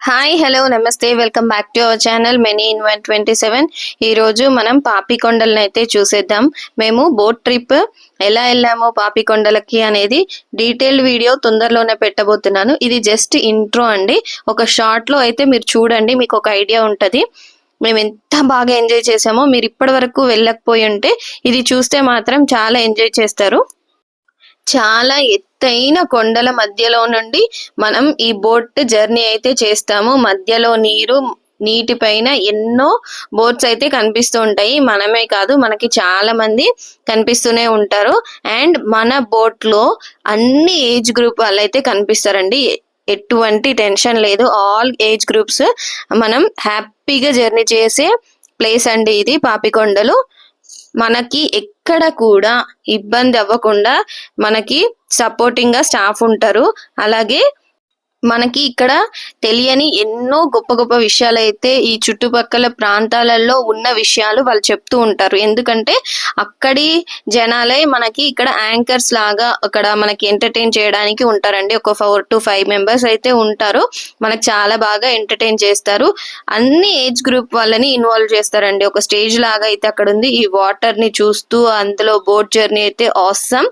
Hi hello నమస్తే welcome back to our channel many in 127. ఈ రోజు మనం పాపికొండలను అయితే చూసేద్దాం. మేము బోట్ ట్రిప్ ఎలా వెళ్ళామో పాపికొండలకి అనేది డీటెయిల్డ్ వీడియో తొందరలోనే పెట్టబోతున్నాను. ఇది జస్ట్ ఇంట్రో అండి. ఒక షార్ట్ లో అయితే మీరు చూడండి, మీకు ఒక ఐడియా ఉంటది మేము ఎంత బాగా ఎంజాయ్ చేసామో. మీరు ఇప్పటి వరకు వెళ్ళకపోయి ఉంటే ఇది చూస్తే మాత్రం చాలా ఎంజాయ్ చేస్తారు. చాలా ఎత్తైన కొండల మధ్యలో నుండి మనం ఈ బోట్ జర్నీ అయితే చేస్తాము. మధ్యలో నీటి పైన ఎన్నో బోట్స్ అయితే కనిపిస్తూ ఉంటాయి. మనమే కాదు, మనకి చాలా మంది కనిపిస్తూనే ఉంటారు. అండ్ మన బోట్ లో అన్ని ఏజ్ గ్రూప్ వాళ్ళైతే కనిపిస్తారండి. ఎటువంటి టెన్షన్ లేదు, ఆల్ ఏజ్ గ్రూప్స్ మనం హ్యాపీగా జర్నీ చేసే ప్లేస్ అండి ఇది పాపికొండలు. మనకి ఎక్కడ కూడా ఇబ్బంది అవ్వకుండా మనకి సపోర్టింగ్ గా స్టాఫ్ ఉంటారు. అలాగే మనకి ఇక్కడ తెలియని ఎన్నో గొప్ప గొప్ప విషయాలు అయితే ఈ చుట్టుపక్కల ప్రాంతాలలో ఉన్న విషయాలు వాళ్ళు చెప్తూ ఉంటారు. ఎందుకంటే అక్కడి జనాలే మనకి ఇక్కడ యాంకర్స్ లాగా అక్కడ మనకి ఎంటర్టైన్ చేయడానికి ఉంటారండి. ఒక 4 to 5 మెంబర్స్ అయితే ఉంటారు. మనకు చాలా బాగా ఎంటర్టైన్ చేస్తారు. అన్ని ఏజ్ గ్రూప్ వాళ్ళని ఇన్వాల్వ్ చేస్తారండి. ఒక స్టేజ్ లాగా అయితే అక్కడ ఉంది. ఈ వాటర్ ని చూస్తూ అందులో బోట్ జర్నీ అయితే ఆసమ్.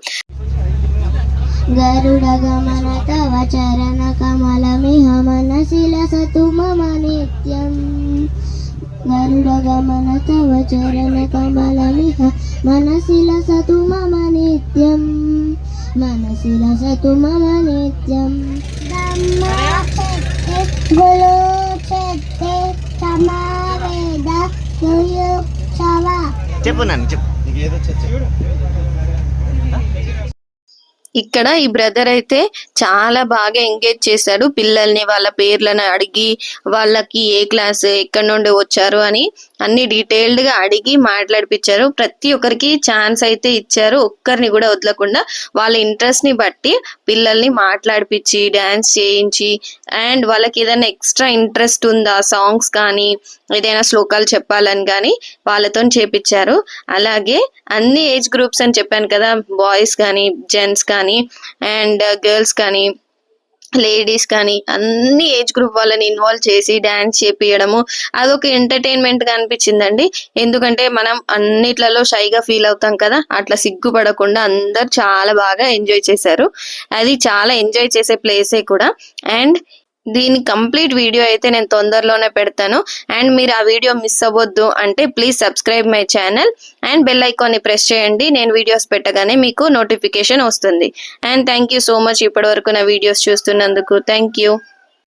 గరుడగమన తవ చరణ కమలమిహ మనసి లసతు మమ నిత్యం. గరుడగమన తవ చరణ కమలమిహ మనసి లసతు మమ నిత్యం. మనసి లసతు మమ నిత్యం. చెప్పు నాన్న చెప్పు. ఇక్కడ ఈ బ్రదర్ అయితే చాలా బాగా ఎంగేజ్ చేశాడు పిల్లల్ని. వాళ్ళ పేర్లను అడిగి వాళ్ళకి ఏ క్లాస్ ఎక్కడి నుండి వచ్చారు అని అన్ని డీటెయిల్డ్ గా అడిగి మాట్లాడిపించారు. ప్రతి ఒక్కరికి ఛాన్స్ అయితే ఇచ్చారు, ఒక్కరిని కూడా వదలకుండా. వాళ్ళ ఇంట్రెస్ట్ ని బట్టి పిల్లల్ని మాట్లాడిపించి డాన్స్ చేయించి, అండ్ వాళ్ళకి ఏదైనా ఎక్స్ట్రా ఇంట్రెస్ట్ ఉందా సాంగ్స్ కానీ ఏదైనా శ్లోకాలు చెప్పాలని కానీ వాళ్ళతో చేపించారు. అలాగే అన్ని ఏజ్ గ్రూప్స్ అని చెప్పాను కదా, బాయ్స్ కానీ జెంట్స్ కానీ అండ్ గర్ల్స్ కానీ లేడీస్ కానీ అన్ని ఏజ్ గ్రూప్ వాళ్ళని ఇన్వాల్వ్ చేసి డాన్స్ చేపియడము అదొక ఎంటర్టైన్మెంట్ గా అనిపించిందండి. ఎందుకంటే మనం అన్నిట్లలో షైగా ఫీల్ అవుతాం కదా, అట్లా సిగ్గుపడకుండా అందరు చాలా బాగా ఎంజాయ్ చేశారు. అది చాలా ఎంజాయ్ చేసే ప్లేసే కూడా. అండ్ దీని కంప్లీట్ వీడియో అయితే నేను తొందరలోనే పెడతాను. అండ్ మీరు ఆ వీడియో మిస్ అవ్వద్దు అంటే please subscribe my channel and bell ఐకాన్ని ప్రెస్ చేయండి. నేను వీడియోస్ పెట్టగానే మీకు నోటిఫికేషన్ వస్తుంది. And thank you so much ఇప్పటి వరకు నా వీడియోస్ చూస్తున్నందుకు. Thank you.